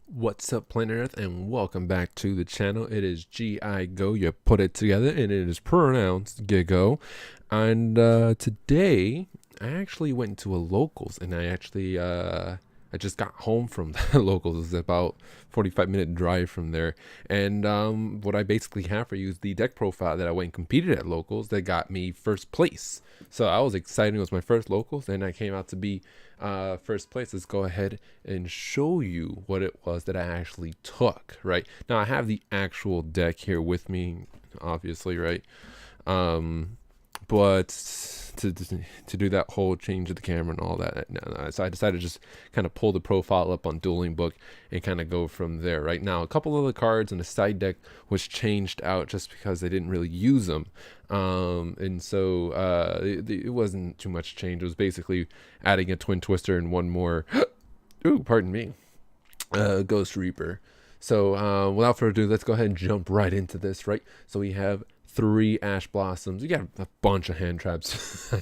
What's up, Planet Earth, and welcome back to the channel. It is G.I. Go. You put it together, and it is pronounced Gigo. And today, I actually went to a locals, and I just got home from the locals. It's about 45-minute drive from there. And what I basically have for you is the deck profile that I went and competed at locals that got me first place. So I was excited. It was my first locals, and I came out to be first place. Let's go ahead and show you what it was that I actually took. Right now, I have the actual deck here with me, obviously, right? But to do that whole change of the camera and all that, no. So I decided to just kind of pull the profile up on Dueling Book and kind of go from there. Right now, a couple of the cards in the side deck was changed out just because they didn't really use them, and so it wasn't too much change. It was basically adding a Twin Twister and one more. Ooh, pardon me, Ghost Reaper. So without further ado, let's go ahead and jump right into this. Right, so we have 3 Ash Blossoms. We got a bunch of hand traps,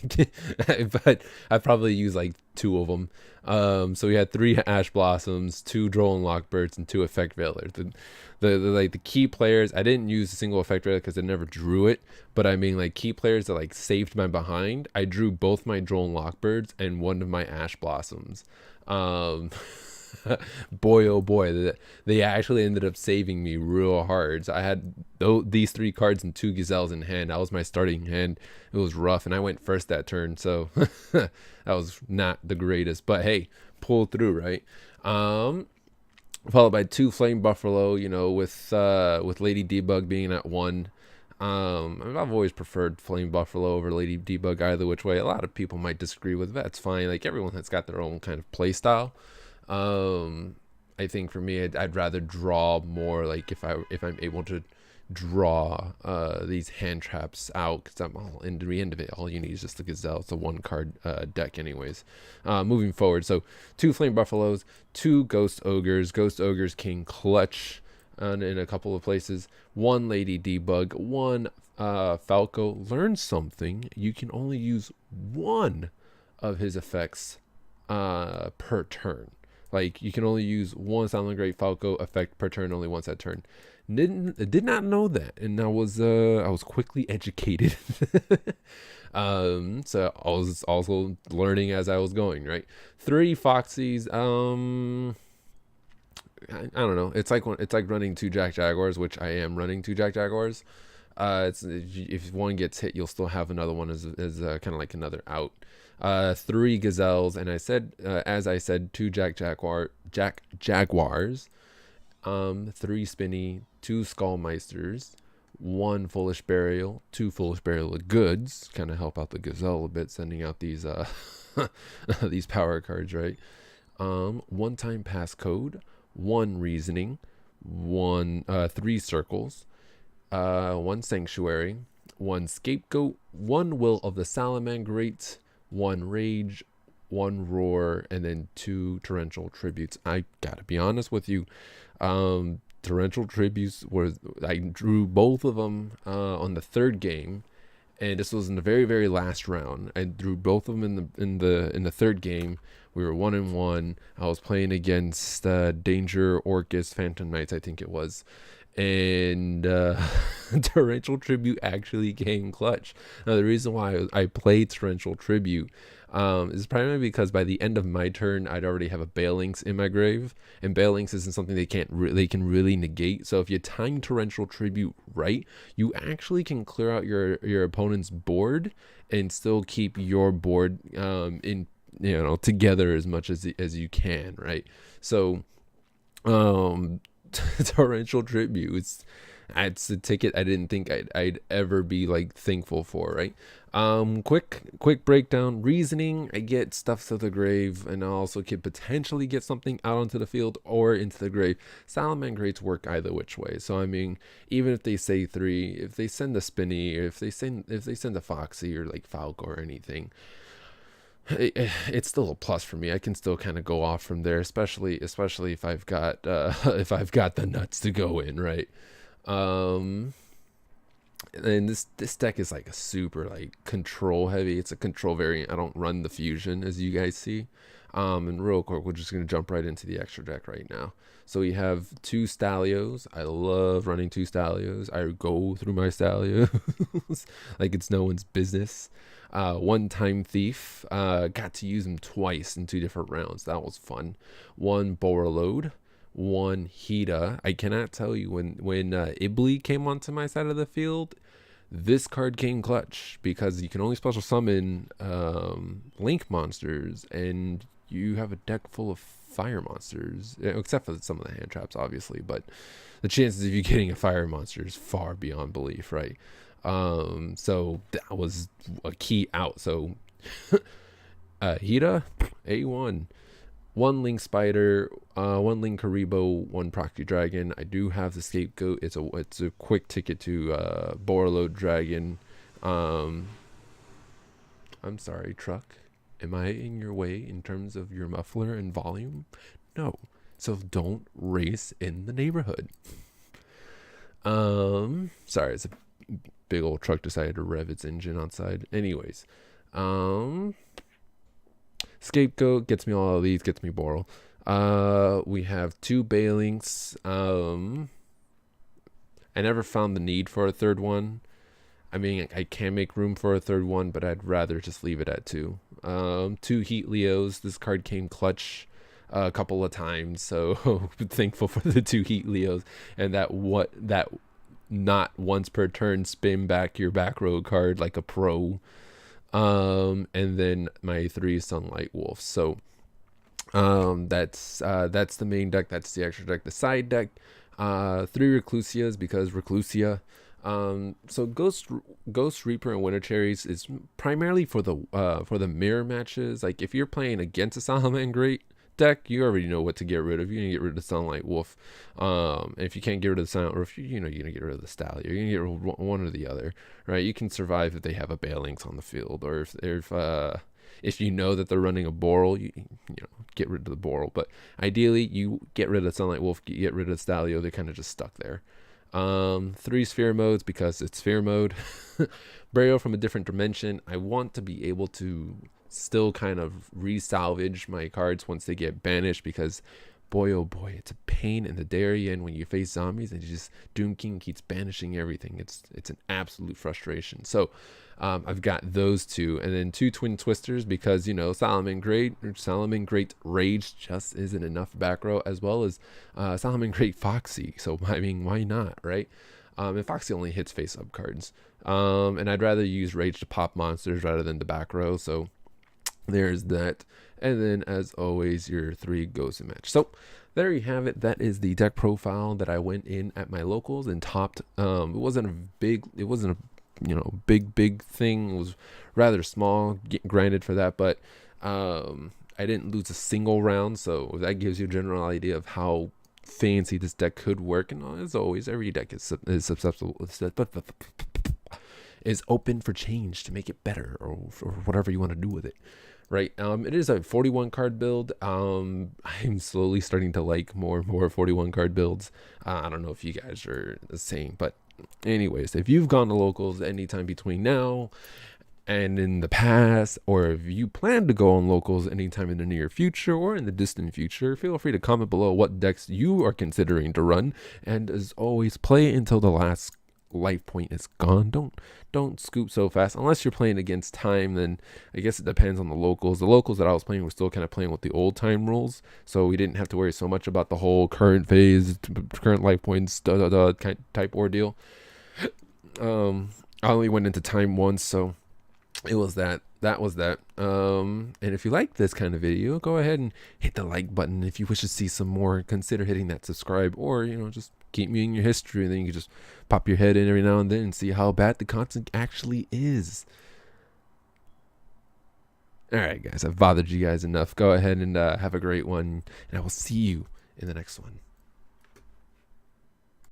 but I probably used like 2 of them. So we had 3 Ash Blossoms, 2 Droll Lockbirds, and 2 Effect Veilers. The key players, I didn't use a single Effect Veiler because I never drew it. But I mean, like, key players that like saved my behind. I drew both my Droll Lockbirds and one of my Ash Blossoms. Boy, oh boy, they actually ended up saving me real hard. So I had these 3 cards and 2 gazelles in hand. That was my starting hand. It was rough, and I went first that turn, so that was not the greatest. But hey, pulled through, right? Followed by 2 Flame Buffalo. You know, with Lady Debug being at 1. I've always preferred Flame Buffalo over Lady Debug either which way. A lot of people might disagree with that. That's fine. Like, everyone has got their own kind of play style. I think for me, I'd rather draw more. Like, if I'm able to draw these hand traps out, because I'm all in the end of it. All you need is just the gazelle. It's a 1-card deck, anyways. Moving forward, so 2 Flame Buffaloes, 2 Ghost Ogres. Ghost Ogres King Clutch, in a couple of places. 1 Lady Debug, 1 Falco. Learn something. You can only use 1 of his effects per turn. Like, you can only use 1 Salamangreat Falco effect per turn, only once that turn. Did not know that, and I was quickly educated. So I was also learning as I was going. Right, 3 Foxies. I don't know. It's like running 2 Jack Jaguars, which I am running 2 Jack Jaguars. It's if one gets hit, you'll still have another one as kind of like another out. 3 gazelles, and as I said, 2 Jack Jaguars. 3 spinny, 2 skullmeisters, 1 foolish burial, 2 foolish burial of goods. Kind of help out the gazelle a bit, sending out these these power cards, right? 1 time passcode, 1 reasoning, 3 circles, 1 sanctuary, 1 scapegoat, 1 will of the Salamangreat, 1 rage, 1 roar, and then 2 torrential tributes. I gotta be honest with you, torrential tributes I drew both of them on the 3rd game, and this was in the very, very last round. I drew both of them in the 3rd game. We were 1-1. I was playing against Danger Orcus Phantom Knights, I think it was, and Torrential Tribute actually came clutch. Now, the reason why I played Torrential Tribute is primarily because by the end of my turn, I'd already have a Balinx in my grave, and Balinx isn't something they can really negate. So if you time Torrential Tribute right, you actually can clear out your opponent's board and still keep your board in together as much as you can, right? So Torrential Tribute, it's a ticket I didn't think I'd ever be like thankful for, right? Quick breakdown. Reasoning, I get stuff to the grave, and I also could potentially get something out onto the field or into the grave. Salamangreats work either which way. So I mean, even if they say 3, if they send a spinny, or if they send a foxy or like Falco or anything, it's still a plus for me. I can still kind of go off from there, especially if I've got if I've got the nuts to go in, right? And this deck is like a super like control heavy. It's a control variant. I don't run the fusion, as you guys see. And real quick, we're just gonna jump right into the extra deck right now. So we have 2 Stalios. I love running 2 Stalios. I go through my Stalios like it's no one's business. 1 Time Thief. Got to use him twice in 2 different rounds. That was fun. 1 Borreload. 1 Hida. I cannot tell you when Ibli came onto my side of the field. This card came clutch because you can only special summon link monsters, and you have a deck full of fire monsters, except for some of the hand traps, obviously. But the chances of you getting a fire monster is far beyond belief, right? So that was a key out. So Hida, A1. 1 Link Spider, 1 Link Karibo, 1 Proxy Dragon. I do have the Scapegoat. It's a quick ticket to Borreload Dragon. I'm sorry, truck. Am I in your way in terms of your muffler and volume? No. So don't race in the neighborhood. Sorry, it's a big old truck decided to rev its engine outside. Anyways, Scapegoat gets me all of these, gets me Boral. We have 2 Balinks. I never found the need for a 3rd one. I mean, I can make room for a 3rd one, but I'd rather just leave it at 2. 2 Heat Leos. This card came clutch a couple of times, so thankful for the 2 Heat Leos and that not once per turn spin back your back row card like a pro. And then my 3 Sunlight Wolves. So that's the main deck. That's the extra deck. The side deck, 3 Reclusias because Reclusia. So Ghost Reaper and Winter Cherries is primarily for the mirror matches. Like if you're playing against a Salamangreat deck, you already know what to get rid of. You're gonna get rid of the Sunlight Wolf. And if you can't get rid of the Sound, or if you're gonna get rid of the Stallion, you're gonna get rid of one or the other, right? You can survive if they have a Balinks on the field, or if you know that they're running a Boral, you get rid of the Boral. But ideally, you get rid of Sunlight Wolf, you get rid of Stallion. They're kind of just stuck there. 3 Sphere modes because it's Sphere mode. Burial from a different dimension. I want to be able to still kind of re-salvage my cards once they get banished, because boy oh boy, it's a pain in the Darien when you face zombies and Doom King keeps banishing everything. It's an absolute frustration. So I've got those 2, and then 2 Twin Twisters because Salamangreat Rage just isn't enough back row, as well as Salamangreat Foxy. So I mean, why not, right? And Foxy only hits face up cards, and I'd rather use Rage to pop monsters rather than the back row. So there's that. And then as always, your 3 Ghosts in match. So there you have it. That is the deck profile that I went in at my locals and topped. It wasn't a big thing. It was rather small, granted, for that, but I didn't lose a single round, so that gives you a general idea of how fancy this deck could work. And as always, every deck is susceptible, is open for change to make it better, or whatever you want to do with it, right? It is a 41 card build. I'm slowly starting to like more and more 41 card builds. I don't know if you guys are the same, but anyways, if you've gone to locals anytime between now and in the past, or if you plan to go on locals anytime in the near future or in the distant future, feel free to comment below what decks you are considering to run. And as always, play until the last life point is gone. Don't scoop so fast unless you're playing against time. Then I guess it depends on the locals. The locals that I was playing were still kind of playing with the old time rules, so we didn't have to worry so much about the whole current phase, current life points type ordeal. I only went into time once, so it was that was that. And if you like this kind of video, go ahead and hit the like button. If you wish to see some more, consider hitting that subscribe, or just keep me in your history, and then you can just pop your head in every now and then and see how bad the content actually is. All right, guys, I've bothered you guys enough. Go ahead and have a great one, and I will see you in the next one.